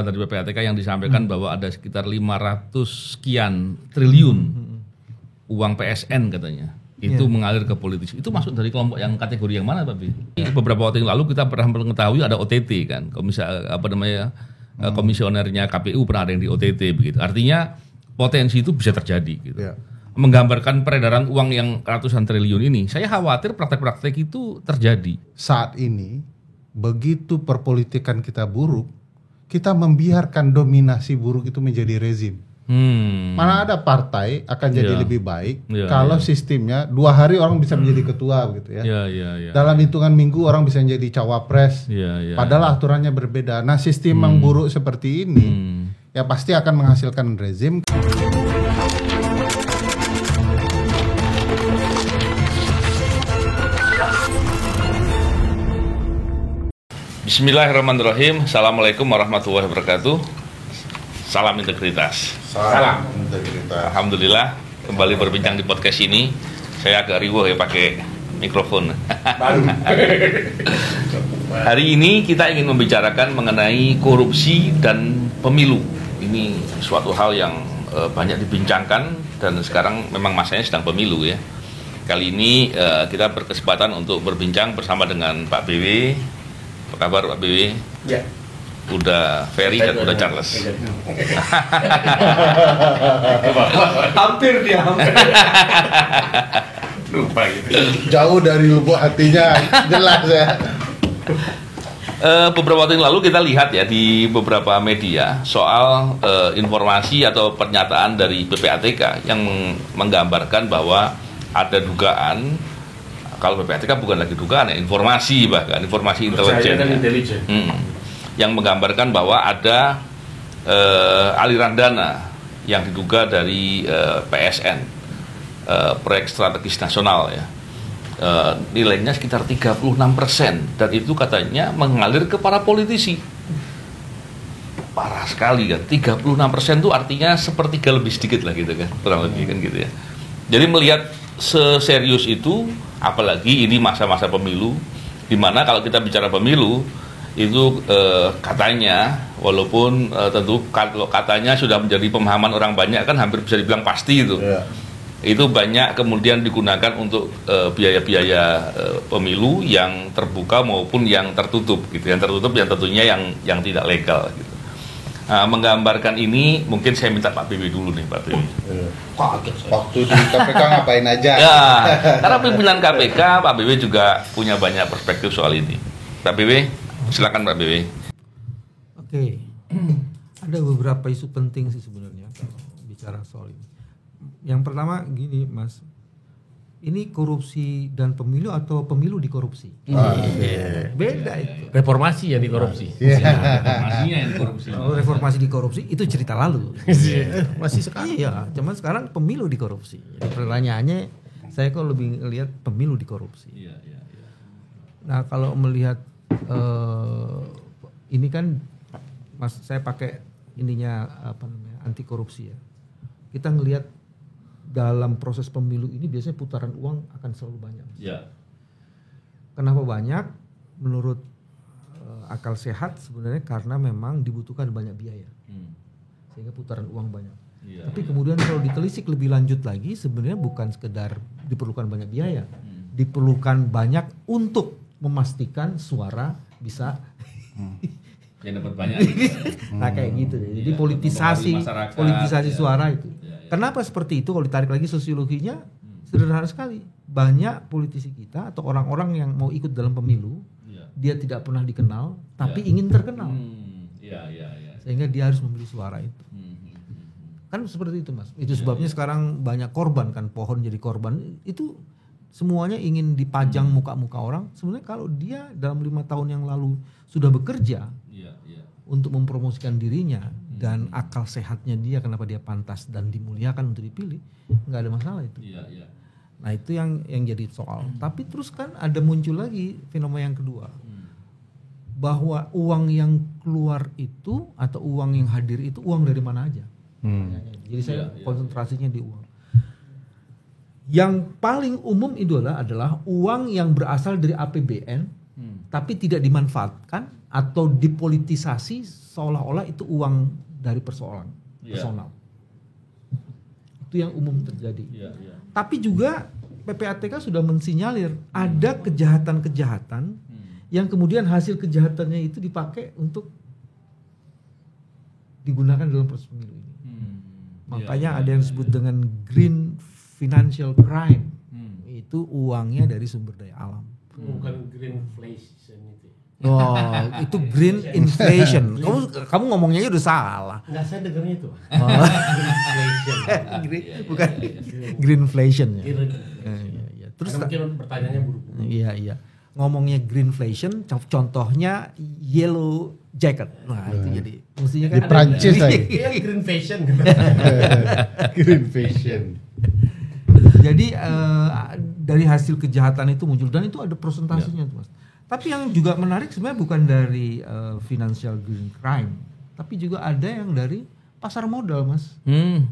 dari PPATK yang disampaikan bahwa ada sekitar 500 sekian triliun uang PSN katanya. Itu mengalir ke politisi. Itu masuk dari kelompok yang kategori yang mana, Pak Bi? Beberapa waktu yang lalu kita pernah mengetahui ada OTT kan, komisionernya KPU pernah ada yang di OTT begitu. Artinya potensi itu bisa terjadi gitu. Menggambarkan peredaran uang yang ratusan triliun ini, saya khawatir praktek-praktek itu terjadi. Saat ini begitu perpolitikan kita buruk, kita membiarkan dominasi buruk itu menjadi rezim. Mana ada partai akan jadi lebih baik kalau sistemnya 2 hari orang bisa menjadi ketua begitu ya. Dalam hitungan minggu orang bisa menjadi cawapres. Padahal aturannya berbeda. Nah, sistem yang buruk seperti ini ya pasti akan menghasilkan rezim. Bismillahirrahmanirrahim. Assalamualaikum warahmatullahi wabarakatuh. Salam integritas. Salam integritas. Alhamdulillah kembali berbincang di podcast ini. Saya agak riweuh ya pakai mikrofon. Hari ini kita ingin membicarakan mengenai korupsi dan pemilu. Ini suatu hal yang banyak dibincangkan dan sekarang memang masanya sedang pemilu ya. Kali ini kita berkesempatan untuk berbincang bersama dengan Pak BW. Apa kabar Pak BW? Ya. Udah Ferry dan udah Charles. Hampir. Lupa gitu. Jauh dari lubuk hatinya, jelas ya. Beberapa waktu yang lalu kita lihat ya di beberapa media soal informasi atau pernyataan dari PPATK yang menggambarkan bahwa ada dugaan. Kalau PPATK bukan lagi dugaan ya, informasi bahkan informasi intelijen. Yang menggambarkan bahwa ada aliran dana yang diduga dari PSN, proyek strategis nasional ya, nilainya sekitar 36% dan itu katanya mengalir ke para politisi. Parah sekali kan, 36% itu artinya sepertiga lebih sedikit lah gitu kan, kurang lebih kan gitu ya. Jadi melihat seserius itu, apalagi ini masa-masa pemilu, di mana kalau kita bicara pemilu itu katanya walaupun tentu kalau katanya sudah menjadi pemahaman orang banyak kan hampir bisa dibilang pasti itu itu banyak kemudian digunakan untuk biaya-biaya pemilu yang terbuka maupun yang tertutup gitu. Yang tertutup yang tentunya yang tidak legal gitu. Nah, menggambarkan ini mungkin saya minta Pak BW dulu nih Pak BW. Waktu di KPK ngapain aja? Ya, karena pimpinan KPK Pak BW juga punya banyak perspektif soal ini. Pak BW, silakan Pak BW. Oke, ada beberapa isu penting sih sebenarnya kalau bicara soal ini. Yang pertama gini Mas, ini korupsi dan pemilu atau pemilu dikorupsi? Beda itu. Reformasi ya di korupsi. Reformasinya yang korupsi. Kalau reformasi dikorupsi itu cerita lalu. Masih sekarang. Iya, cuman sekarang pemilu dikorupsi. Jadi pertanyaannya, saya kok lebih lihat pemilu dikorupsi. Nah kalau melihat ini kan Mas, saya pakai ininya apa namanya anti korupsi ya. Kita ngelihat dalam proses pemilu ini biasanya putaran uang akan selalu banyak. Kenapa banyak? Menurut akal sehat sebenarnya karena memang dibutuhkan banyak biaya, sehingga putaran uang banyak. Tapi kemudian kalau ditelisik lebih lanjut lagi, sebenarnya bukan sekedar diperlukan banyak biaya, diperlukan banyak untuk memastikan suara bisa yang dapat banyak. Nah kayak gitu. Jadi politisasi suara itu. Kenapa seperti itu? Kalau ditarik lagi sosiologinya sederhana sekali. Banyak politisi kita atau orang-orang yang mau ikut dalam pemilu, dia tidak pernah dikenal, tapi ingin terkenal. Sehingga dia harus membeli suara itu. Kan seperti itu Mas. Itu sebabnya sekarang banyak korban kan, pohon jadi korban. Itu semuanya ingin dipajang muka-muka orang. Sebenarnya kalau dia dalam 5 tahun yang lalu sudah bekerja untuk mempromosikan dirinya dan akal sehatnya dia, kenapa dia pantas dan dimuliakan untuk dipilih, nggak ada masalah itu. Nah itu yang jadi soal. Tapi terus kan ada muncul lagi fenomena yang kedua, bahwa uang yang keluar itu atau uang yang hadir itu uang dari mana aja. Jadi saya konsentrasinya di uang. Yang paling umum itu adalah uang yang berasal dari APBN tapi tidak dimanfaatkan atau dipolitisasi seolah-olah itu uang dari persoalan personal. Itu yang umum terjadi. Tapi juga PPATK sudah mensinyalir ada kejahatan-kejahatan yang kemudian hasil kejahatannya itu dipakai untuk digunakan dalam proses pemilu ini. Makanya ada yang disebut dengan green financial crime. Itu uangnya dari sumber daya alam. Bukan greenflation itu. Oh, itu green inflation. Kamu ngomongnya udah salah. Enggak, saya dengarnya itu. Greenflation. Bukan greenflation ya. Terus mungkin pertanyaannya buru-buru. Iya. Ngomongnya greenflation, contohnya yellow jacket. Nah, itu jadi mestinya kan di Prancis lagi. Iya, green fashion. Green fashion. Jadi dari hasil kejahatan itu muncul dan itu ada presentasinya tuh, Mas. Tapi yang juga menarik sebenarnya bukan dari financial green crime, tapi juga ada yang dari pasar modal, Mas.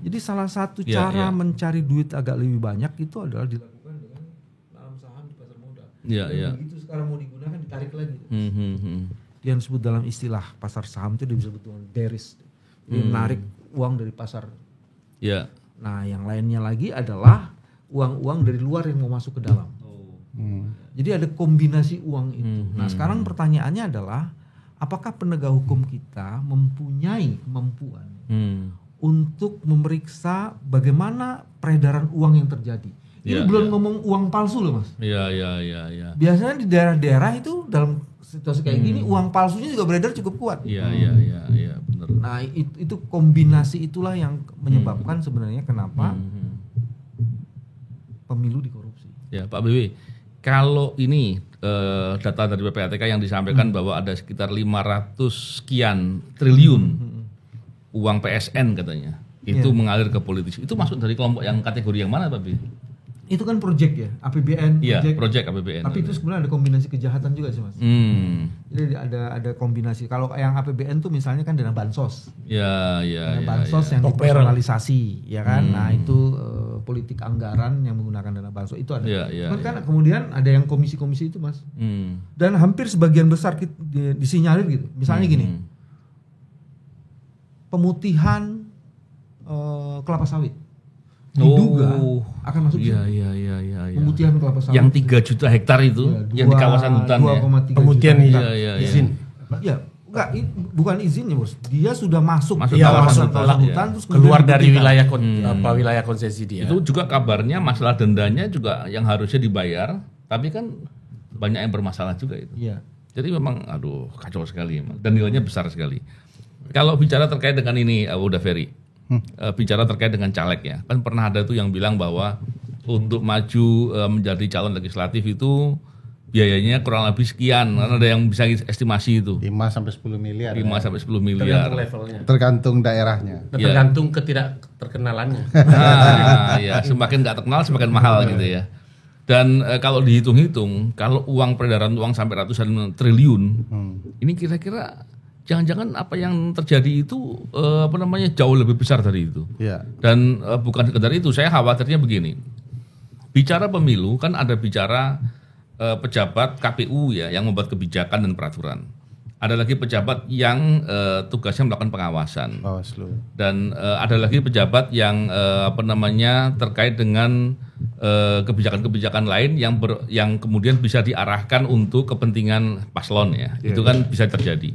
Jadi salah satu cara mencari duit agak lebih banyak itu adalah dilakukan dengan nanam saham di pasar modal. Begitu sekarang mau digunakan ditarik lagi. Yang disebut dalam istilah pasar saham itu disebut dengan bearish. Jadi menarik uang dari pasar. Nah, yang lainnya lagi adalah uang-uang dari luar yang mau masuk ke dalam. Jadi ada kombinasi uang itu. Nah, sekarang pertanyaannya adalah apakah penegak hukum kita mempunyai kemampuan untuk memeriksa bagaimana peredaran uang yang terjadi? Ini belum ngomong uang palsu loh, Mas. Iya. Biasanya di daerah-daerah itu dalam situasi kayak gini uang palsunya juga beredar cukup kuat. Iya, benar. Nah, itu kombinasi itulah yang menyebabkan sebenarnya kenapa pemilu dikorupsi. Ya, Pak BW, kalau ini data dari PPATK yang disampaikan bahwa ada sekitar 500 sekian triliun uang PSN katanya, itu mengalir ke politisi. Itu masuk dari kelompok yang kategori yang mana, Pak BW? Itu kan proyek ya, APBN. Iya, proyek APBN. Tapi itu sebenarnya ada kombinasi kejahatan juga sih, Mas. Jadi ada kombinasi. Kalau yang APBN tuh misalnya kan dana bansos. Bansos yang dipersonalisasi, ya kan. Nah, itu politik anggaran yang menggunakan dana bansos itu ada. Kan kemudian ada yang komisi-komisi itu, Mas. Dan hampir sebagian besar disinyalir gitu. Misalnya gini. Pemutihan kelapa sawit. Diduga akan masuk iya. pemutihan kelapa sawit. Yang 3 juta hektar itu yang di kawasan hutan ya. Pemutihan izin. Ya, enggak, bukan izinnya, Bos. Dia sudah masuk kawasan hutan terus keluar dari wilayah konsesi dia. Itu juga kabarnya masalah dendanya juga yang harusnya dibayar, tapi kan banyak yang bermasalah juga itu. Iya. Jadi memang kacau sekali dan nilainya besar sekali. Kalau bicara terkait dengan ini, udah Ferry. Bicara terkait dengan caleg ya, kan pernah ada tuh yang bilang bahwa untuk maju menjadi calon legislatif itu biayanya kurang lebih sekian, karena ada yang bisa estimasi itu 5-10 miliar. 5-10 miliar. Tergantung levelnya. Tergantung daerahnya. Tergantung ketidakterkenalannya. Nah, ya semakin nggak terkenal semakin mahal gitu ya. Dan kalau dihitung-hitung, kalau uang peredaran uang sampai ratusan triliun, ini kira-kira jangan-jangan apa yang terjadi itu jauh lebih besar dari itu. Dan bukan sekedar itu, saya khawatirnya begini. Bicara pemilu kan ada bicara pejabat KPU ya yang membuat kebijakan dan peraturan. Ada lagi pejabat yang tugasnya melakukan pengawasan. Dan ada lagi pejabat yang terkait dengan kebijakan-kebijakan lain yang kemudian bisa diarahkan untuk kepentingan paslon ya. Itu kan bisa terjadi.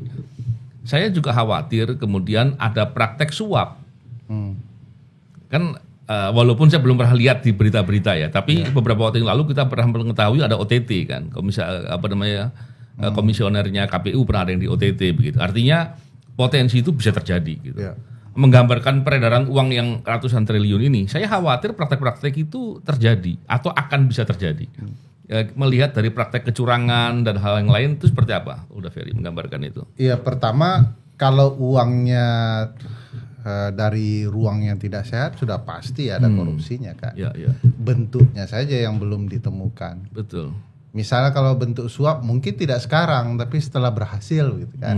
Saya juga khawatir kemudian ada praktek suap. Kan walaupun saya belum pernah lihat di berita-berita ya, tapi beberapa waktu yang lalu kita pernah mengetahui ada OTT kan, komisionernya KPU pernah ada yang di OTT begitu. Artinya potensi itu bisa terjadi gitu. Menggambarkan peredaran uang yang ratusan triliun ini, saya khawatir praktek-praktek itu terjadi atau akan bisa terjadi. Melihat dari praktek kecurangan dan hal yang lain itu seperti apa? Udah Ferry menggambarkan itu. Iya, pertama kalau uangnya dari ruang yang tidak sehat sudah pasti ada korupsinya kan. Bentuknya saja yang belum ditemukan. Betul. Misalnya kalau bentuk suap mungkin tidak sekarang, tapi setelah berhasil gitu kan.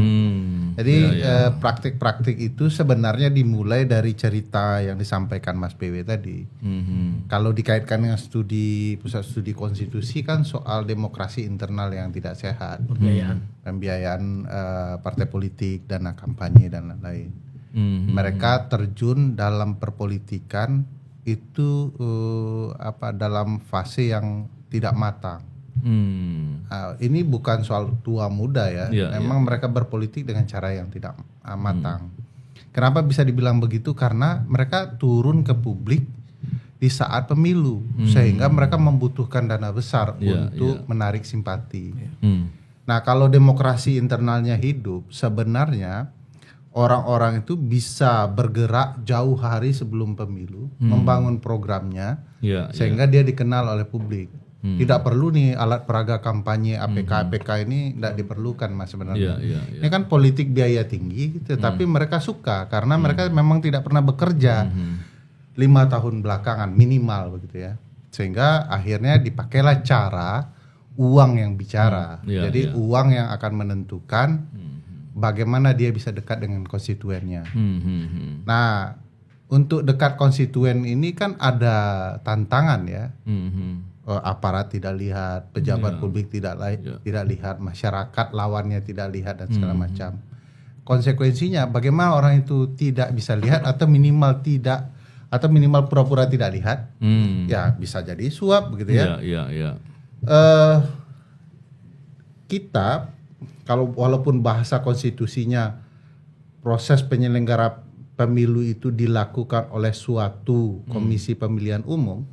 Jadi praktik-praktik itu sebenarnya dimulai dari cerita yang disampaikan Mas PW tadi. Kalau dikaitkan dengan pusat studi konstitusi kan soal demokrasi internal yang tidak sehat, pembiayaan partai politik, dana kampanye dan lain-lain. Mereka terjun dalam perpolitikan itu dalam fase yang tidak matang. Ini bukan soal tua muda ya. Memang mereka berpolitik dengan cara yang tidak matang. Kenapa bisa dibilang begitu? Karena mereka turun ke publik di saat pemilu, sehingga mereka membutuhkan dana besar untuk menarik simpati. Nah, kalau demokrasi internalnya hidup, sebenarnya orang-orang itu bisa bergerak jauh hari sebelum pemilu, membangun programnya, sehingga dia dikenal oleh publik. Tidak perlu nih alat peraga kampanye APK ini tidak diperlukan Mas sebenarnya. Ini kan politik biaya tinggi, tetapi mereka suka karena mereka memang tidak pernah bekerja 5 tahun belakangan minimal begitu ya. Sehingga akhirnya dipakailah cara uang yang bicara. Jadi uang yang akan menentukan bagaimana dia bisa dekat dengan konstituennya. Nah, untuk dekat konstituen ini kan ada tantangan ya. Aparat tidak lihat, pejabat publik tidak lihat, masyarakat lawannya tidak lihat dan segala macam. Konsekuensinya bagaimana orang itu tidak bisa lihat atau minimal pura-pura tidak lihat, ya bisa jadi suap begitu ya. Kita kalau walaupun bahasa konstitusinya proses penyelenggara pemilu itu dilakukan oleh suatu komisi pemilihan umum,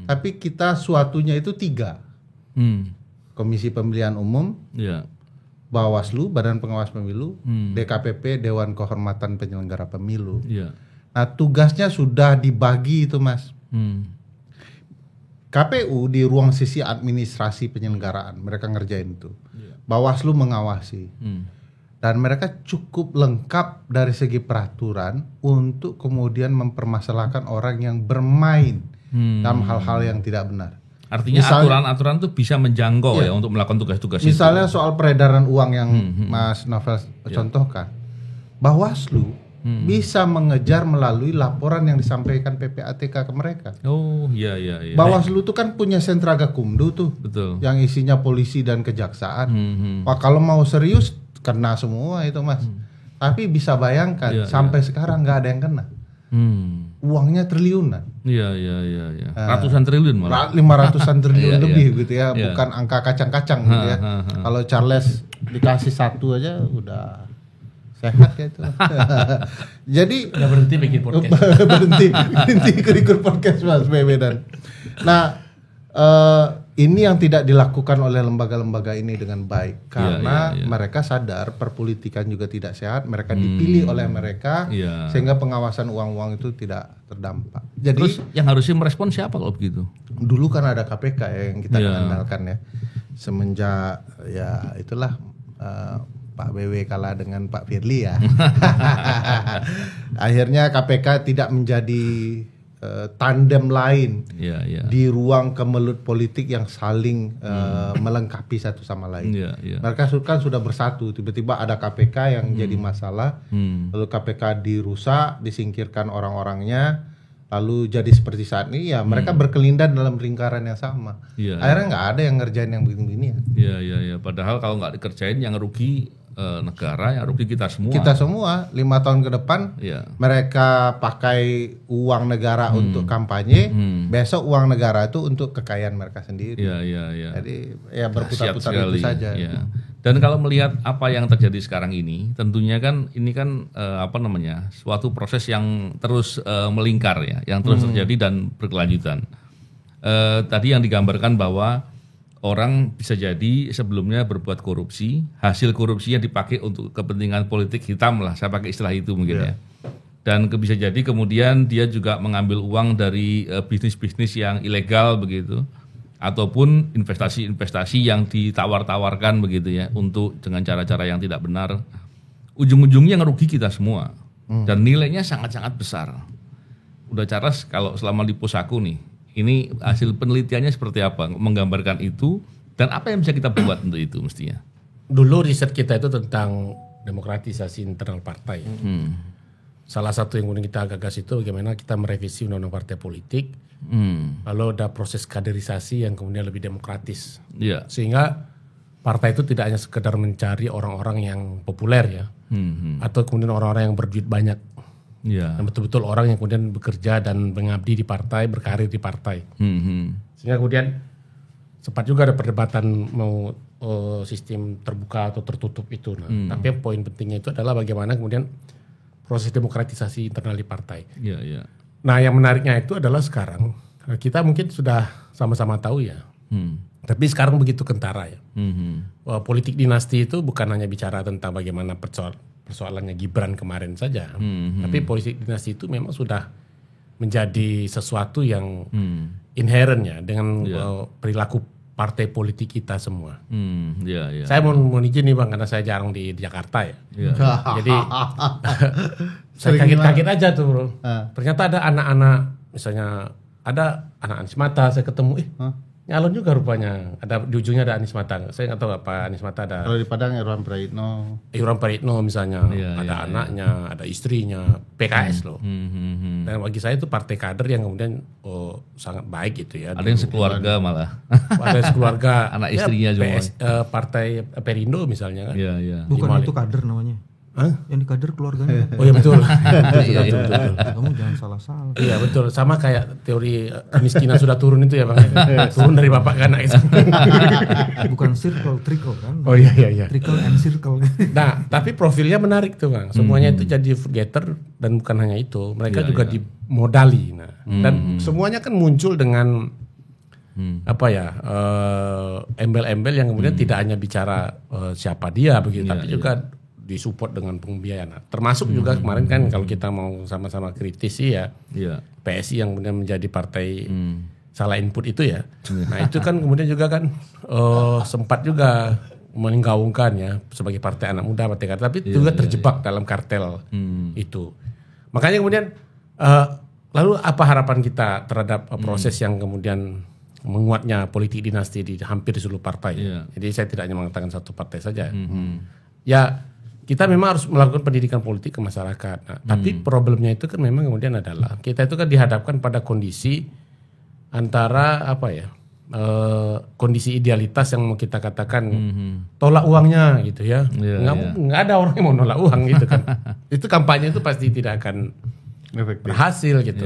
tapi kita suatunya itu 3. Komisi pemilihan umum, Bawaslu, Badan Pengawas Pemilu, DKPP, Dewan Kehormatan Penyelenggara Pemilu. Nah, tugasnya sudah dibagi itu Mas. KPU di ruang sisi administrasi penyelenggaraan, mereka ngerjain itu. Bawaslu mengawasi. Dan mereka cukup lengkap dari segi peraturan untuk kemudian mempermasalahkan orang yang bermain dalam hal-hal yang tidak benar. Artinya aturan-aturan itu bisa menjangkau ya untuk melakukan tugas-tugas itu. Misalnya soal peredaran uang yang Mas Novel contohkan. Bawaslu bisa mengejar melalui laporan yang disampaikan PPATK ke mereka. Bawaslu itu kan punya sentra gakumdu tuh. Betul. Yang isinya polisi dan kejaksaan. Wah, kalau mau serius kena semua itu Mas. Tapi bisa bayangkan sampai sekarang nggak ada yang kena. Uangnya triliunan. Ratusan triliun malah. 500-an triliun lebih gitu ya. Bukan angka kacang-kacang gitu ya. Kalau Charles dikasih 1 aja udah sehat ya itu. Jadi udah berhenti bikin podcast. berhenti ikut podcast Mas Medan. Nah, ini yang tidak dilakukan oleh lembaga-lembaga ini dengan baik karena mereka sadar perpolitikan juga tidak sehat, mereka dipilih oleh mereka sehingga pengawasan uang-uang itu tidak terdampak. Jadi terus yang harusnya merespon siapa kalau begitu? Dulu kan ada KPK yang kita andalkan ya. Semenjak ya itulah Pak BW kalah dengan Pak Firly ya. Akhirnya KPK tidak menjadi tandem lain di ruang kemelut politik yang saling melengkapi satu sama lain. Mereka kan sudah bersatu, tiba-tiba ada KPK yang jadi masalah, lalu KPK dirusak, disingkirkan orang-orangnya, lalu jadi seperti saat ini ya mereka berkelindan dalam lingkaran yang sama. Akhirnya nggak ada yang ngerjain yang begini-begini ya. Padahal kalau nggak dikerjain yang rugi negara, yang rugi kita semua. Kita semua 5 tahun ke depan mereka pakai uang negara untuk kampanye, besok uang negara itu untuk kekayaan mereka sendiri. Jadi ya berputar-putar itu saja. Dan kalau melihat apa yang terjadi sekarang ini, tentunya kan ini kan suatu proses yang terus melingkar ya, yang terus terjadi dan berkelanjutan. Tadi yang digambarkan bahwa orang bisa jadi sebelumnya berbuat korupsi, hasil korupsinya dipakai untuk kepentingan politik hitam lah, saya pakai istilah itu mungkin ya. Dan bisa jadi kemudian dia juga mengambil uang dari bisnis-bisnis yang ilegal begitu, ataupun investasi-investasi yang ditawar-tawarkan begitu ya, untuk dengan cara-cara yang tidak benar. Ujung-ujungnya ngerugi kita semua, dan nilainya sangat-sangat besar. Udah Charles kalau selama di Pusaku nih, ini hasil penelitiannya seperti apa? Menggambarkan itu Dan apa yang bisa kita buat untuk itu mestinya? Dulu riset kita itu tentang demokratisasi internal partai. Salah satu yang kemudian kita gagas itu bagaimana kita merevisi undang-undang partai politik. Lalu ada proses kaderisasi yang kemudian lebih demokratis. Sehingga partai itu tidak hanya sekedar mencari orang-orang yang populer ya. Atau kemudian orang-orang yang berduit banyak. Yang betul-betul orang yang kemudian bekerja dan mengabdi di partai, berkarir di partai. Sehingga kemudian sempat juga ada perdebatan mau sistem terbuka atau tertutup itu. Tapi poin pentingnya itu adalah bagaimana kemudian proses demokratisasi internal di partai. Nah, yang menariknya itu adalah sekarang kita mungkin sudah sama-sama tahu ya. Tapi sekarang begitu kentara ya. Politik dinasti itu bukan hanya bicara tentang bagaimana persoalannya Gibran kemarin saja. Tapi politik dinasti itu memang sudah menjadi sesuatu yang inherent ya dengan perilaku partai politik kita semua. Saya mau izin nih Bang, karena saya jarang di Jakarta ya. Jadi saya kaget-kaget aja tuh bro. Ternyata ada anak-anak, misalnya ada anak Anies Mata, saya ketemu, nyalon juga rupanya. Ada di ujungnya ada Anies Mata. Saya nggak tahu apa Anies Mata ada. Kalau di Padang Irwan Prayitno. Irwan Prayitno misalnya, ada anaknya, ada istrinya, PKS loh. Dan bagi saya itu partai kader yang kemudian sangat baik gitu ya. Ada yang sekeluarga malah. Ada yang sekeluarga. Anak istrinya juga. Partai Perindo misalnya kan. Bukan itu kader namanya. Yang di kader keluarganya. Oh iya betul. Betul. Kamu jangan salah-salah. Iya betul, sama kayak teori kemiskinan sudah turun itu ya Bang. Turun dari bapak ke anak itu. Bukan circle, trickle kan. Oh iya. Trickle and circle. Nah, tapi profilnya menarik tuh Bang. Semuanya itu jadi getter dan bukan hanya itu. Mereka juga dimodali. Nah, dan semuanya kan muncul dengan embel-embel yang kemudian tidak hanya bicara siapa dia begitu, tapi juga disupport dengan pembiayaan. Termasuk juga kemarin kan kalau kita mau sama-sama kritis sih ya, PSI yang kemudian menjadi partai salah input itu ya. Nah itu kan kemudian juga kan sempat juga menggaungkan ya sebagai partai anak muda, partai kartel, tapi juga terjebak dalam kartel itu. Makanya kemudian lalu apa harapan kita terhadap proses yang kemudian menguatnya politik dinasti di hampir seluruh partai. Jadi saya tidak hanya mengatakan satu partai saja. Ya kita memang harus melakukan pendidikan politik ke masyarakat. Nah, tapi problemnya itu kan memang kemudian adalah kita itu kan dihadapkan pada kondisi antara kondisi idealitas yang mau kita katakan tolak uangnya gitu ya. Nggak ada orang yang mau nolak uang gitu kan. Itu kampanye itu pasti tidak akan berhasil gitu.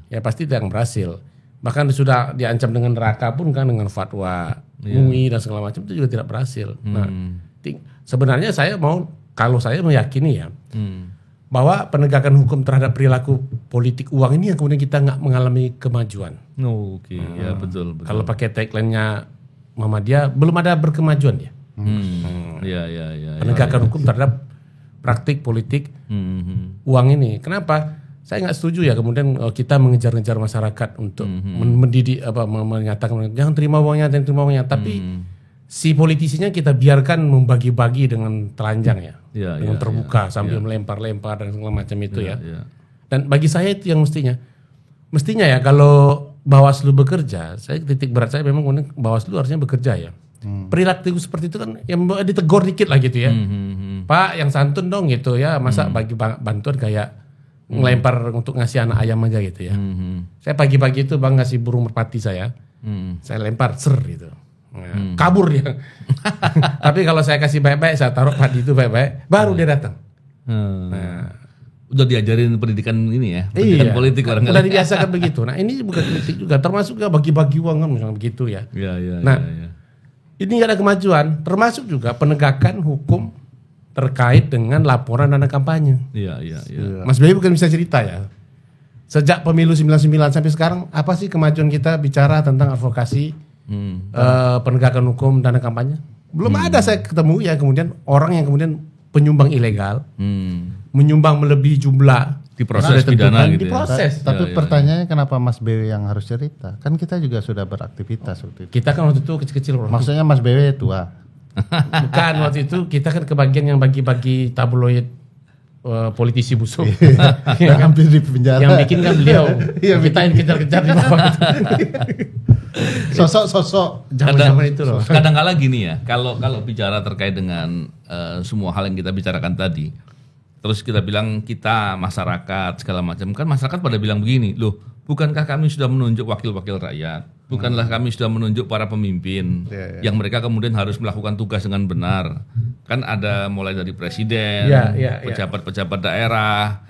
Ya pasti tidak akan berhasil. Bahkan sudah diancam dengan neraka pun kan dengan fatwa MUI dan segala macam itu juga tidak berhasil. Nah, sebenarnya kalau saya meyakini ya bahwa penegakan hukum terhadap perilaku politik uang ini yang kemudian kita nggak mengalami kemajuan. Betul. Kalau pakai tagline-nya Muhammadiyah belum ada berkemajuan ya. Penegakan hukum terhadap praktik politik uang ini. Kenapa? Saya nggak setuju ya kemudian kita mengejar-ngejar masyarakat untuk mendidik menyatakan jangan terima uangnya, tapi si politisinya kita biarkan membagi-bagi dengan telanjang ya, dengan terbuka sambil melempar-lempar dan segala macam itu ya. Dan bagi saya itu yang mestinya ya kalau Bawaslu bekerja, saya titik berat saya memang kemudian Bawaslu harusnya bekerja ya. Perilaku seperti itu kan yang ditegur dikit lah gitu ya. Pak yang santun dong gitu ya, masa bagi bantuan kayak ngelempar untuk ngasih anak ayam aja gitu ya. Saya pagi-pagi itu Bang ngasih burung merpati saya lempar gitu. Nah, kabur dia. Tapi kalau saya kasih baik-baik, saya taruh padi itu baik-baik, baru dia datang. Nah, udah diajarin pendidikan ini ya, pendidikan politik barangkali. Udah dibiasakan begitu. Nah ini bukan politik juga, termasuk juga bagi-bagi uang kan misalnya begitu ya. Ini nggak ada kemajuan, termasuk juga penegakan hukum terkait dengan laporan dana kampanye. Mas Bey bukan bisa cerita ya. Sejak pemilu 99 sampai sekarang, apa sih kemajuan kita bicara tentang advokasi penegakan hukum dana kampanye? Belum ada saya ketemu ya kemudian orang yang kemudian penyumbang ilegal, menyumbang melebihi jumlah di proses pidana gitu. Diproses. Tapi pertanyaannya kenapa Mas BW yang harus cerita? Kan kita juga sudah beraktivitas waktu itu. Kita kan waktu itu kecil-kecil. Maksudnya Mas BW tua. Bukan, waktu itu kita kan kebagian yang bagi-bagi tabloid politisi busuk. Yang hampir di penjara. Yang bikin kan beliau. Kita yang kejar-kejar di bawah. Sosok-sosok zaman itu loh. Kadang-kala gini ya, kalau bicara terkait dengan semua hal yang kita bicarakan tadi, terus kita bilang kita masyarakat segala macam, kan masyarakat pada bilang begini, loh, bukankah kami sudah menunjuk wakil-wakil rakyat, bukanlah kami sudah menunjuk para pemimpin yang mereka kemudian harus melakukan tugas dengan benar, kan ada mulai dari presiden, pejabat-pejabat daerah,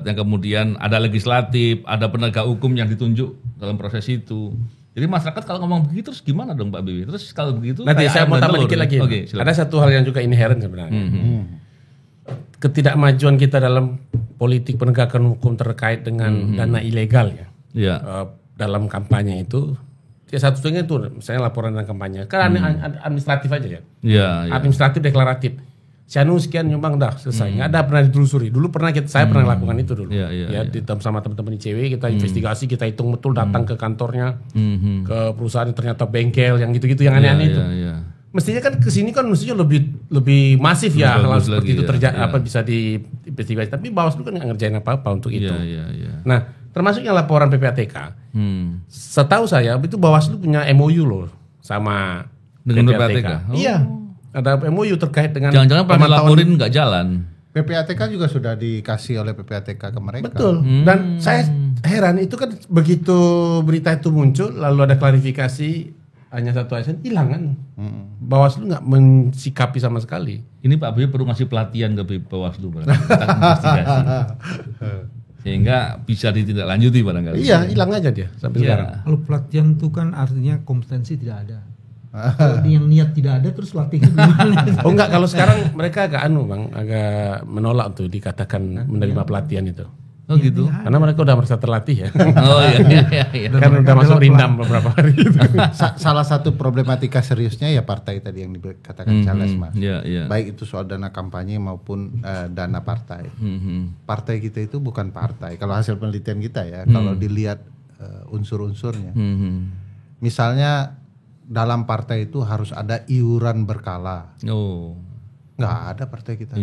yang kemudian ada legislatif, ada penegak hukum yang ditunjuk dalam proses itu. Jadi masyarakat kalau ngomong begitu terus gimana dong Pak Bibi? Terus kalau begitu nanti saya mau tambah dikit lagi. Okay, ada satu hal yang juga inherent sebenarnya. Ketidakmajuan kita dalam politik penegakan hukum terkait dengan dana ilegal dalam kampanye itu. Satu-satunya itu misalnya laporan dan kampanye. Kan administratif aja ya. Administratif deklaratif. Sianu sekian nyumbang dah selesai. Nggak ada pernah ditelusuri. Dulu saya pernah lakukan itu dulu. Sama teman-teman ICW kita investigasi, kita hitung betul, datang ke kantornya, ke perusahaan yang ternyata bengkel, yang gitu-gitu, yang aneh-aneh itu. Mestinya kan kesini kan mestinya lebih masif ya hal seperti itu bisa diinvestigasi. Tapi Bawaslu kan nggak ngerjain apa-apa untuk itu. Nah, termasuk yang laporan PPATK. Setahu saya itu Bawaslu punya MOU loh sama dengan PPATK. Iya. Ada MOU terkait dengan jangan-jangan pernah laporin nggak jalan. PPATK juga sudah dikasih oleh PPATK ke mereka. Betul. Dan saya heran itu kan begitu berita itu muncul lalu ada klarifikasi hanya satu ASN hilang kan. Bawaslu nggak mensikapi sama sekali. Ini Pak Bibi perlu ngasih pelatihan ke Bawaslu tentang investigasi. Sehingga bisa ditindaklanjuti barangkali. Iya, hilang aja dia sampai sekarang. Kalau pelatihan itu kan artinya kompetensi tidak ada. Kalau yang niat tidak ada terus latihnya gimana? Oh enggak, kalau sekarang mereka agak agak menolak untuk dikatakan menerima pelatihan itu. Oh gitu. Karena mereka udah merasa terlatih ya. Oh iya. Kan udah masuk rindam beberapa hari itu. Salah satu problematika seriusnya ya partai tadi yang dikatakan Charles Mas. Baik itu soal dana kampanye maupun dana partai. Partai kita itu bukan partai. Kalau hasil penelitian kita ya, kalau dilihat unsur-unsurnya. Misalnya dalam partai itu harus ada iuran berkala. Nggak ada partai kita.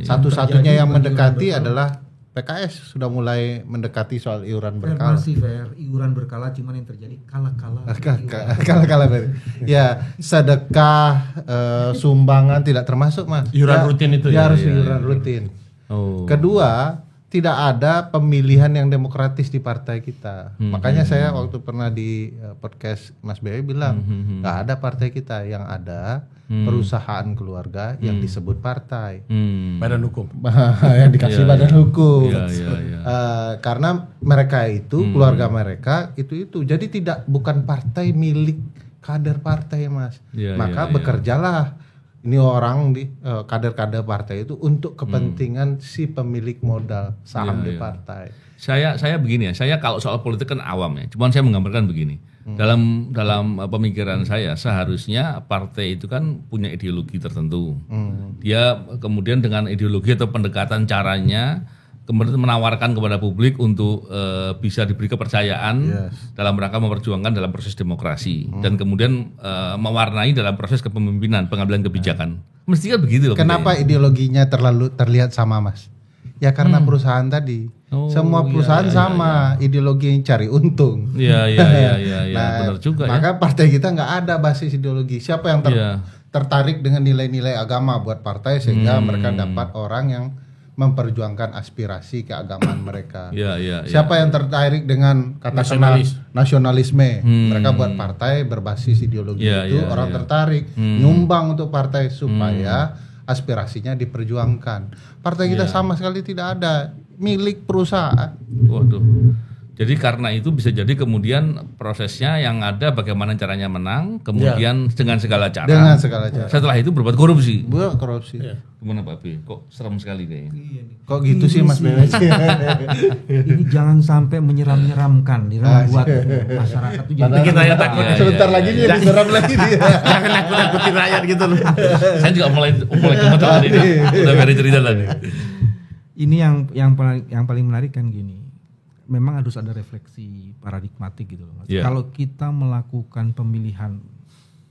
Satu-satunya yang mendekati adalah PKS sudah mulai mendekati soal iuran berkala. Masih fair, iuran berkala cuman yang terjadi kala-kala. Ya, sedekah, sumbangan tidak termasuk Mas. Iuran rutin itu ya. Harus iuran rutin. Kedua, tidak ada pemilihan yang demokratis di partai kita. Makanya saya waktu pernah di podcast Mas BW bilang, nggak ada partai kita, yang ada perusahaan keluarga yang disebut partai. Badan hukum. Yang dikasih badan hukum. Karena mereka itu, keluarga mereka itu. Jadi bukan partai milik kader partai Mas. Maka bekerjalah ini orang di kader-kader partai itu untuk kepentingan si pemilik modal saham di partai. Saya begini ya, saya kalau soal politik kan awam ya. Cuman saya menggambarkan begini. Dalam pemikiran saya seharusnya partai itu kan punya ideologi tertentu. Dia kemudian dengan ideologi atau pendekatan caranya kemudian menawarkan kepada publik untuk bisa diberi kepercayaan dalam rangka memperjuangkan dalam proses demokrasi dan kemudian mewarnai dalam proses kepemimpinan, pengambilan kebijakan. Mestinya begitu loh. Kenapa ideologinya terlalu terlihat sama Mas? Ya karena perusahaan tadi. Semua perusahaan sama, ideologi cari untung. Iya, benar juga. Maka partai kita nggak ada basis ideologi. Siapa yang tertarik dengan nilai-nilai agama buat partai sehingga mereka dapat orang yang memperjuangkan aspirasi keagamaan mereka. Siapa yang tertarik dengan katakanlah nasionalisme, mereka buat partai berbasis ideologi itu orang tertarik nyumbang untuk partai supaya aspirasinya diperjuangkan. Partai kita sama sekali tidak ada, milik perusahaan. Waduh. Jadi karena itu bisa jadi kemudian prosesnya yang ada bagaimana caranya menang, kemudian dengan segala cara. Dengan segala cara. Setelah itu berbuat korupsi. Buat korupsi. Gimana Pak B? Kok serem sekali kayaknya. Kok gitu sih Mas B? Ini jangan sampai menyeram-nyeramkan buat masyarakat itu. Jadi kita ya takut. Sebentar lagi dia diserang lagi dia. Jangan nakut-nakutin rakyat gitu loh. Saya juga mulai gemeter tadi. Udah beri cerita tadi. Ini yang paling menarik kan gini. Memang harus ada refleksi paradigmatik gitu loh Mas. Kalau kita melakukan pemilihan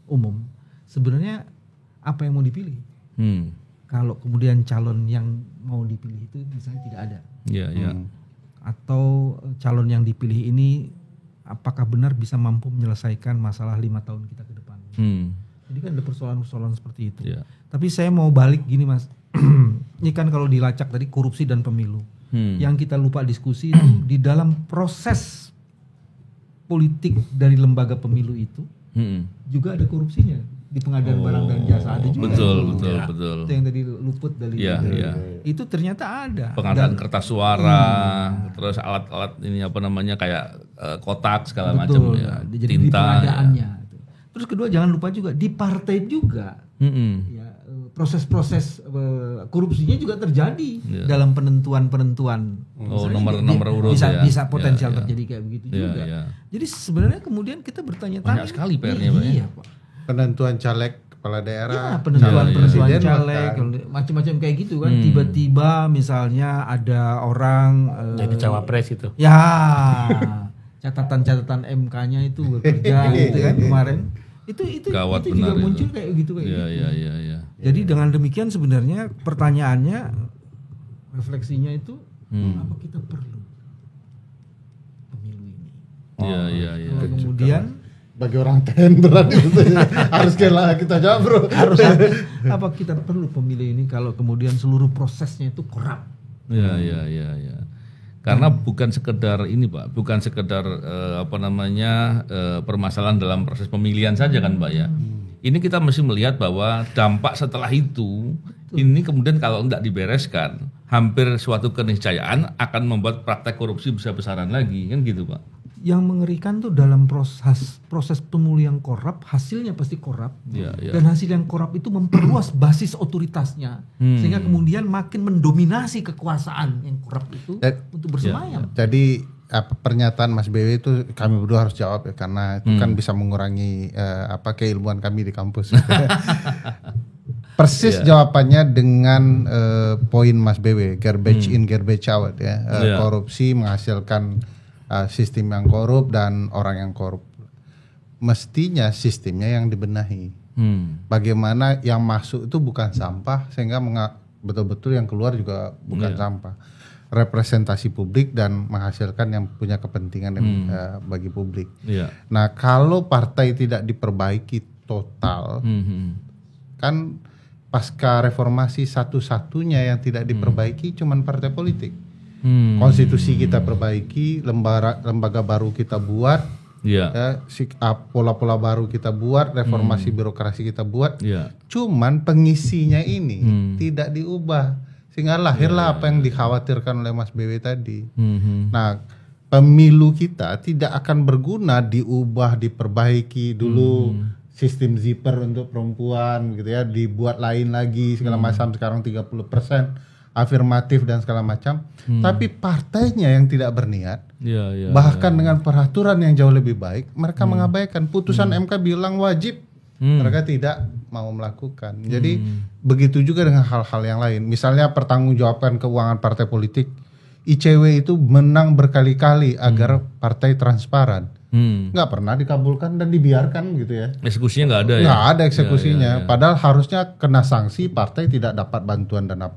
umum, sebenarnya apa yang mau dipilih? kalau kemudian calon yang mau dipilih itu misalnya tidak ada. Atau calon yang dipilih ini apakah benar bisa mampu menyelesaikan masalah 5 tahun kita ke depan. Jadi kan ada persoalan-persoalan seperti itu. Tapi saya mau balik gini Mas. Ini kan kalau dilacak tadi korupsi dan pemilu. Yang kita lupa diskusi itu di dalam proses politik dari lembaga pemilu itu juga ada korupsinya di pengadaan barang dan jasa ada juga. Betul. Itu yang tadi luput dari itu ternyata ada. Pengadaan kertas suara, terus alat-alat ini apa namanya kayak kotak segala macam ya. Jadi tinta, di pengadaannya. Terus kedua jangan lupa juga di partai juga. Ya, proses-proses korupsinya juga terjadi dalam penentuan-penentuan. Nomor urut bisa potensial terjadi kayak begitu juga. Jadi sebenarnya kemudian kita bertanya-tanya. Banyak sekali PR-nya Pak. Iya, Pak. Penentuan caleg kepala daerah, penentuan caleg, macam-macam kayak gitu kan. Tiba-tiba misalnya ada orang jadi cawapres gitu. Ya, catatan-catatan MK-nya itu bekerja gitu kan kemarin. Itu juga muncul kayak gitu kayak gitu. Jadi dengan demikian sebenarnya pertanyaannya, refleksinya itu apa kita perlu pemilu ini? Kemudian bagi orang TN berat itu harus kita jawab bro. Harus apa kita perlu pemilu ini kalau kemudian seluruh prosesnya itu korup? Karena bukan sekedar ini Pak, bukan sekedar permasalahan dalam proses pemilihan saja kan Pak ya. Ini kita mesti melihat bahwa dampak setelah itu ini kemudian kalau tidak dibereskan, hampir suatu keniscayaan akan membuat praktek korupsi besar-besaran lagi kan gitu Pak. Yang mengerikan tuh dalam proses pemilu yang korup, hasilnya pasti korup. Dan hasil yang korup itu memperluas basis otoritasnya, sehingga kemudian makin mendominasi kekuasaan yang korup itu untuk bersemayam. Jadi pernyataan Mas BW itu kami berdua harus jawab ya, karena itu kan bisa mengurangi keilmuan kami di kampus. Persis jawabannya dengan poin Mas BW, garbage in garbage out ya. Korupsi menghasilkan sistem yang korup dan orang yang korup. Mestinya sistemnya yang dibenahi. Bagaimana yang masuk itu bukan sampah, sehingga betul-betul yang keluar juga bukan sampah. Representasi publik dan menghasilkan yang punya kepentingan bagi publik. Nah, kalau partai tidak diperbaiki total, kan pasca reformasi satu-satunya yang tidak diperbaiki cuman partai politik. Konstitusi kita perbaiki, lembaga baru kita buat, pola-pola baru kita buat, reformasi birokrasi kita buat. Cuman pengisinya ini tidak diubah, sehingga lahirlah apa yang dikhawatirkan oleh Mas BW tadi. Nah, pemilu kita tidak akan berguna diubah, diperbaiki dulu. Sistem zipper untuk perempuan gitu ya, dibuat lain lagi segala macam, sekarang 30%. Afirmatif dan segala macam, tapi partainya yang tidak berniat, bahkan dengan peraturan yang jauh lebih baik, mereka mengabaikan putusan MK bilang wajib, mereka tidak mau melakukan. Jadi begitu juga dengan hal-hal yang lain, misalnya pertanggungjawabkan keuangan partai politik. ICW itu menang berkali-kali agar partai transparan, nggak pernah dikabulkan dan dibiarkan gitu ya. Eksekusinya nggak ada ya? Nggak ada eksekusinya, padahal harusnya kena sanksi partai tidak dapat bantuan dana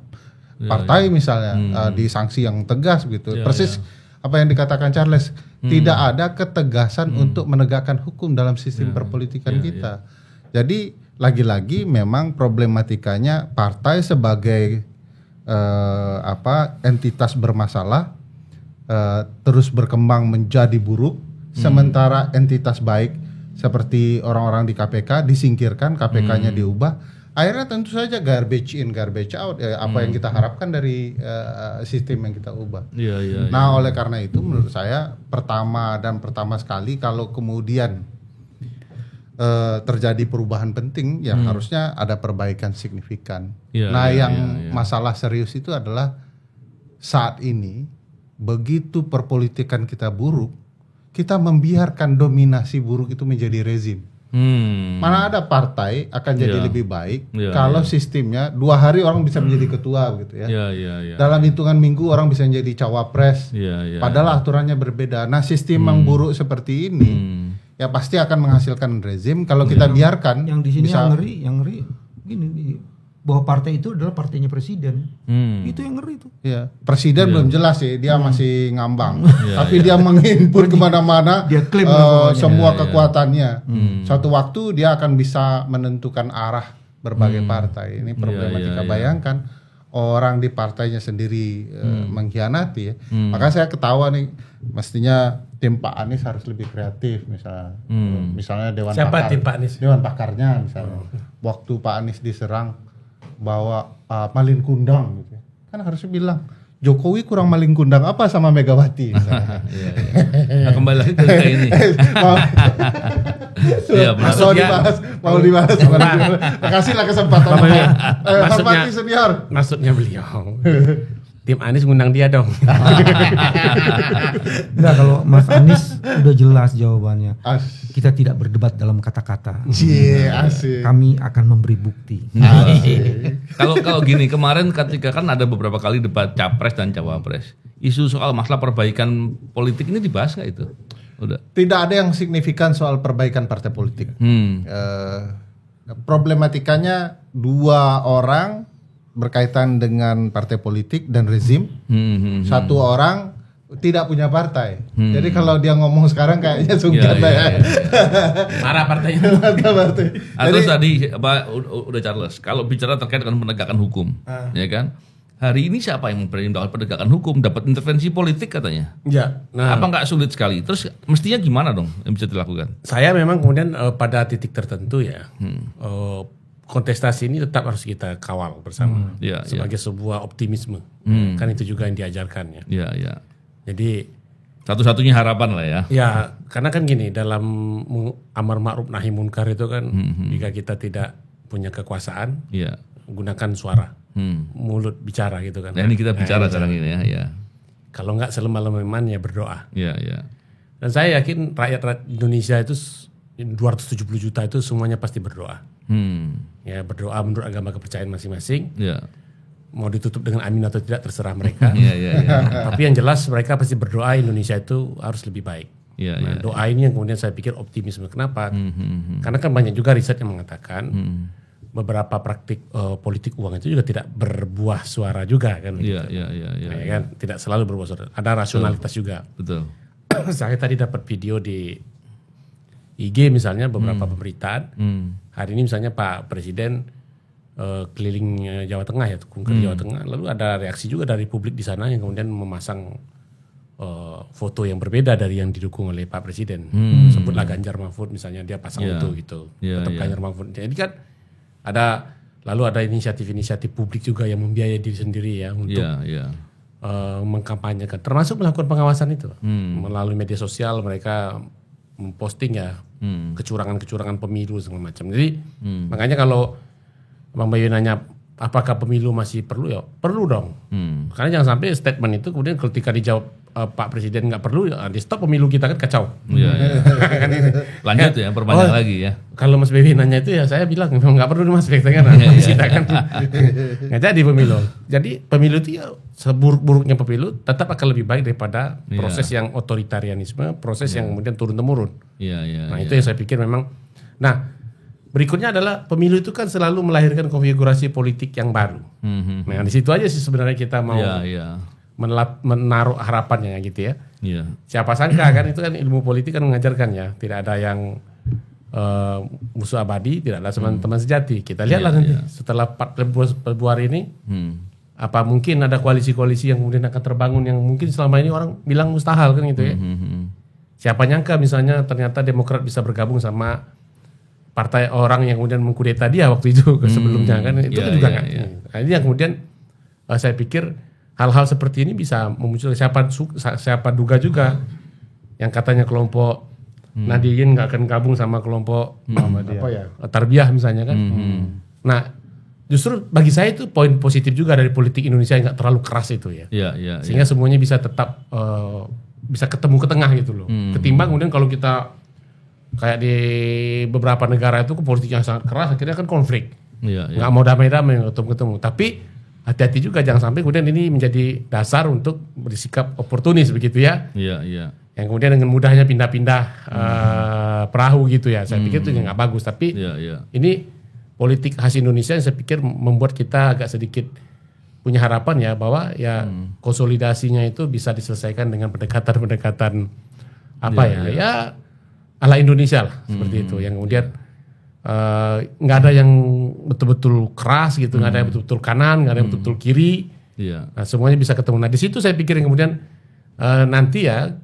partai misalnya, disanksi yang tegas gitu. Persis apa yang dikatakan Charles, tidak ada ketegasan untuk menegakkan hukum dalam sistem perpolitikan kita. Jadi lagi-lagi memang problematikanya partai sebagai entitas bermasalah terus berkembang menjadi buruk, sementara entitas baik seperti orang-orang di KPK disingkirkan, KPK-nya diubah. Akhirnya tentu saja garbage in, garbage out, apa yang kita harapkan dari sistem yang kita ubah. Nah, oleh karena itu menurut saya pertama sekali kalau kemudian terjadi perubahan penting, ya harusnya ada perbaikan signifikan. Masalah serius itu adalah saat ini begitu perpolitikan kita buruk, kita membiarkan dominasi buruk itu menjadi rezim. Mana ada partai akan jadi lebih baik kalau sistemnya 2 hari orang bisa menjadi ketua gitu ya. Dalam hitungan minggu orang bisa menjadi cawapres. Padahal aturannya berbeda. Nah, sistem yang buruk seperti ini ya pasti akan menghasilkan rezim kalau kita biarkan. Yang di sini yang ngeri gini bahwa partai itu adalah partainya presiden. Itu yang ngeri itu. Ya, presiden belum jelas sih, dia masih ngambang. Tapi dia menginput kemana-mana, dia klaim semua kekuatannya. Suatu waktu dia akan bisa menentukan arah berbagai partai. Ini problematika. Bayangkan orang di partainya sendiri mengkhianati ya. Maka saya ketawa nih, mestinya tim Pak Anies harus lebih kreatif misalnya Dewan Siapa Pakar. tim Pak Anies? Dewan Pakarnya misalnya. Waktu Pak Anies diserang bawa malin kundang gitu. Kan harusnya bilang Jokowi kurang malin kundang apa sama Megawati misalnya. Nah, kembali lagi ke ini. Mau dibahas. Kasihlah kesempatan. Hormati senior. Maksudnya beliau tim Anies ngundang dia dong. Enggak, kalau Mas Anies udah jelas jawabannya. Kita tidak berdebat dalam kata-kata. Asik. Kami akan memberi bukti. Kalau gini, kemarin ketika kan ada beberapa kali debat capres dan cawapres, isu soal masalah perbaikan politik ini dibahas nggak itu? Udah. Tidak ada yang signifikan soal perbaikan partai politik. Problematikanya dua orang berkaitan dengan partai politik dan rezim. Satu orang tidak punya partai. Jadi kalau dia ngomong sekarang kayaknya sungkan ya. Marah partainya. Atau tadi udah Charles, kalau bicara terkait dengan penegakan hukum, ya kan? Hari ini siapa yang memperintahkan penegakan hukum? Dapat intervensi politik katanya. Ya. Nah, apa nggak sulit sekali? Terus mestinya gimana dong yang bisa dilakukan? Saya memang kemudian pada titik tertentu ya. Kontestasi ini tetap harus kita kawal bersama sebagai sebuah optimisme. Kan itu juga yang diajarkan ya. Iya. Jadi satu-satunya harapan lah ya. Ya, karena kan gini, dalam amar ma'ruf nahi munkar itu kan jika kita tidak punya kekuasaan, gunakan suara, mulut bicara gitu kan. Nah, ini kita bicara sekarang ini ya. Kalau nggak selemah-lemahnya berdoa. Iya. Dan saya yakin rakyat Indonesia itu 270 juta itu semuanya pasti berdoa. Ya, berdoa menurut agama kepercayaan masing-masing. Mau ditutup dengan amin atau tidak terserah mereka. Tapi yang jelas mereka pasti berdoa Indonesia itu harus lebih baik. Doa ini yang kemudian saya pikir optimisme. Kenapa? Karena kan banyak juga riset yang mengatakan beberapa praktik politik uang itu juga tidak berbuah suara juga kan. Kan tidak selalu berbuah suara. Ada rasionalitas juga. Betul. Saya tadi dapat video di IG misalnya beberapa pemberitaan. Hari ini misalnya Pak Presiden keliling Jawa Tengah ya, kunker Jawa Tengah. Lalu ada reaksi juga dari publik di sana yang kemudian memasang foto yang berbeda dari yang didukung oleh Pak Presiden. Sebutlah Ganjar Mahfud misalnya, dia pasang itu gitu. Tetap Ganjar Mahfud. Jadi kan lalu ada inisiatif-inisiatif publik juga yang membiayai diri sendiri ya untuk mengkampanyekan, termasuk melakukan pengawasan itu melalui media sosial. Mereka memposting ya kecurangan-kecurangan pemilu segala macam. Jadi makanya kalau Bang Bayu nanya apakah pemilu masih perlu, ya perlu dong. Karena jangan sampai statement itu kemudian ketika dijawab Pak Presiden nggak perlu, ya di stop pemilu kita kan kacau. Lanjut ya, perpanjang lagi ya. Kalau Mas Bayu nanya itu ya saya bilang memang nggak perlu Mas, kita kan nggak jadi pemilu. Jadi pemilu itu ya seburuk-buruknya pemilu tetap akan lebih baik daripada proses yang otoritarianisme, proses yang kemudian turun-temurun. Nah itu yang saya pikir memang. Nah berikutnya adalah pemilu itu kan selalu melahirkan konfigurasi politik yang baru. Nah di situ aja sih sebenarnya kita mau menaruh harapannya gitu ya. Siapa sangka kan itu kan ilmu politik kan mengajarkan ya, tidak ada yang musuh abadi, tidak ada teman-teman sejati. Kita lihatlah nanti setelah 4 Februari ini apa mungkin ada koalisi-koalisi yang kemudian akan terbangun yang mungkin selama ini orang bilang mustahil kan gitu ya. Siapa nyangka misalnya ternyata Demokrat bisa bergabung sama partai orang yang kemudian mengkudeta dia waktu itu sebelumnya kan itu kan juga kan. Nah, ini yang kemudian saya pikir hal-hal seperti ini bisa memunculkan siapa duga juga yang katanya kelompok Nahdiyin nggak akan gabung sama kelompok Tarbiyah misalnya kan. Nah justru bagi saya itu poin positif juga dari politik Indonesia yang nggak terlalu keras itu ya. Sehingga semuanya bisa tetap bisa ketemu ke tengah gitu loh. Ketimbang kemudian kalau kita kayak di beberapa negara itu politiknya sangat keras, akhirnya kan konflik. Nggak mau damai-damai ketemu. Tapi hati-hati juga jangan sampai kemudian ini menjadi dasar untuk bersikap oportunis begitu ya. Yang kemudian dengan mudahnya pindah-pindah perahu gitu ya. Saya pikir itu nggak bagus. Tapi ini politik khas Indonesia yang saya pikir membuat kita agak sedikit punya harapan ya bahwa ya konsolidasinya itu bisa diselesaikan dengan pendekatan-pendekatan ya ala Indonesia lah seperti itu yang kemudian nggak ada yang betul-betul keras gitu, nggak ada yang betul-betul kanan, nggak ada yang betul-betul kiri. Nah, semuanya bisa ketemu. Nah di situ saya pikir yang kemudian nanti ya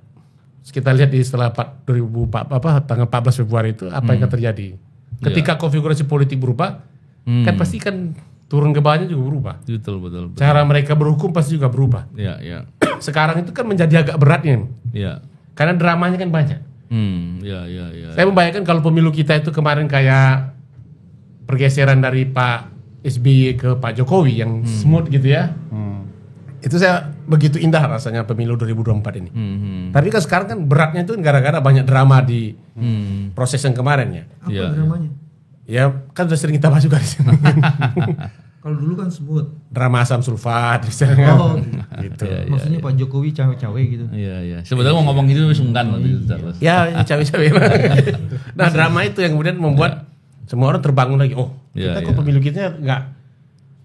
kita lihat di setelah tanggal 14 Februari itu apa yang akan terjadi. Ketika konfigurasi politik berubah, kan pasti kan turun ke bawahnya juga berubah. Betul. Cara mereka berhukum pasti juga berubah. Sekarang itu kan menjadi agak berat nih. Karena dramanya kan banyak. Saya membayangkan kalau pemilu kita itu kemarin kayak pergeseran dari Pak SBY ke Pak Jokowi yang smooth gitu ya. Itu saya begitu indah rasanya pemilu 2024 ini. Tapi kan sekarang kan beratnya itu gara-gara banyak drama di proses yang kemarin ya. Apa dramanya? Ya kan sudah sering kita bahas juga di sini. Kalau dulu kan smooth. Drama asam sulfat gitu. Maksudnya Pak Jokowi cawe-cawe gitu. Iya. Sebenarnya mau ngomong itu sungkan waktu itu. Ya, cawe-cawe. Nah, drama itu yang kemudian membuat semua orang terbangun lagi. Oh, kita kok pemilu kita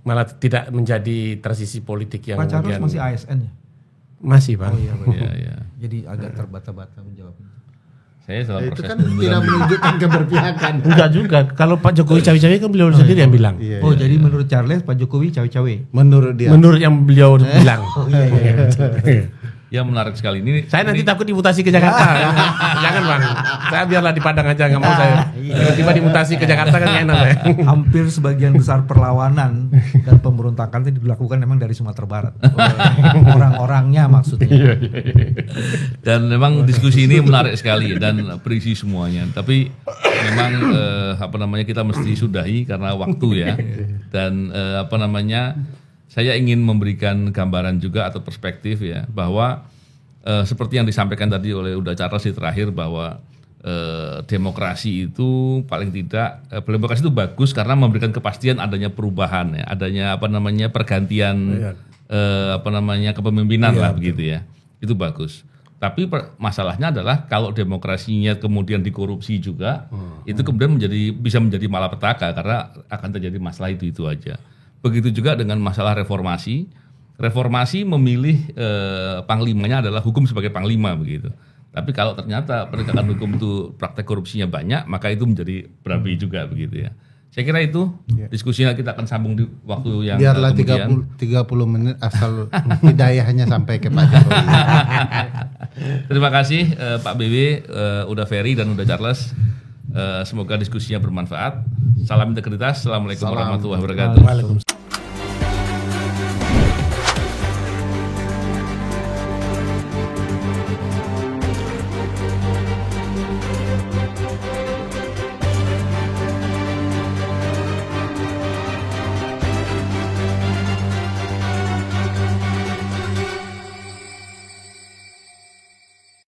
malah tidak menjadi transisi politik yang Pak Charles masih ASN ya? Masih, Bang. Oh iya. Jadi agak terbata-bata menjawabnya. Saya itu kan tidak menunjukkan keberpihakan. Enggak juga. Kalau Pak Jokowi cawe-cawe kan beliau sendiri yang bilang. Jadi menurut Charles Pak Jokowi cawe-cawe. Menurut dia. Menurut yang beliau bilang. Ya menarik sekali ini. Saya nanti takut dimutasi ke Jakarta. Jangan Bang. Saya biarlah di Padang aja, nggak mau saya. Tiba-tiba dimutasi ke Jakarta kan enak saya. Hampir sebagian besar perlawanan dan pemberontakan itu dilakukan memang dari Sumatera Barat. Orang-orangnya maksudnya. Dan memang diskusi ini menarik sekali dan berisi semuanya. Tapi memang kita mesti sudahi karena waktu ya. Dan saya ingin memberikan gambaran juga atau perspektif ya bahwa seperti yang disampaikan tadi oleh Uda Charles di terakhir bahwa demokrasi itu paling tidak demokrasi itu bagus karena memberikan kepastian adanya perubahan ya, adanya pergantian kepemimpinan lah begitu ya. Itu bagus. Tapi masalahnya adalah kalau demokrasinya kemudian dikorupsi juga itu kemudian bisa menjadi malapetaka karena akan terjadi masalah itu aja. Begitu juga dengan masalah reformasi. Reformasi memilih panglimanya adalah hukum sebagai panglima begitu. Tapi kalau ternyata penegakan hukum itu praktek korupsinya banyak, maka itu menjadi berapi juga begitu ya. Saya kira itu diskusinya kita akan sambung di waktu yang biarlah kemudian. 30 menit asal hidayahnya sampai ke Pak Jokowi. Terima kasih Pak BW, Uda Ferry dan Uda Charles. Semoga diskusinya bermanfaat. Salam integritas. Assalamualaikum warahmatullahi wabarakatuh.